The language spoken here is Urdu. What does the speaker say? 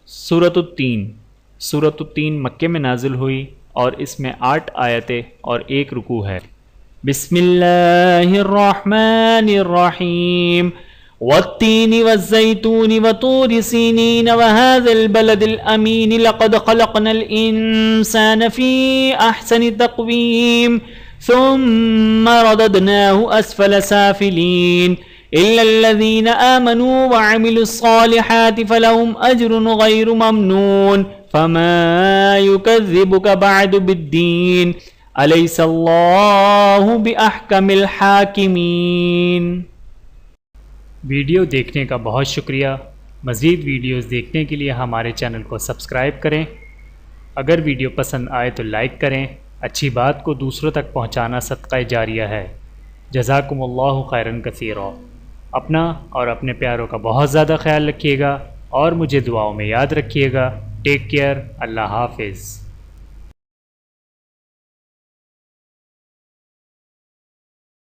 سورۃ التین۔ سورۃ التین مکے میں نازل ہوئی اور اس میں 8 آیتیں اور 1 رکوع ہے۔ بسم اللہ الرحمن الرحیم والتین والزیتون وطور سینین وهذا البلد الامین لقد خلقنا الانسان فی احسن تقویم ثم رددناه اسفل سافلین إلا الذين آمنوا وعملوا الصالحات فلهم أجر غير ممنون فما يكذبك بعد بالدين أليس الله بأحكم الحاكمين۔ ویڈیو دیکھنے کا بہت شکریہ۔ مزید ویڈیوز دیکھنے کے لیے ہمارے چینل کو سبسکرائب کریں۔ اگر ویڈیو پسند آئے تو لائک کریں۔ اچھی بات کو دوسروں تک پہنچانا صدقہ جاریہ ہے۔ جزاکم اللہ خیرا کثیرا۔ اپنا اور اپنے پیاروں کا بہت زیادہ خیال رکھیے گا اور مجھے دعاؤں میں یاد رکھیے گا۔ Take care. اللہ حافظ۔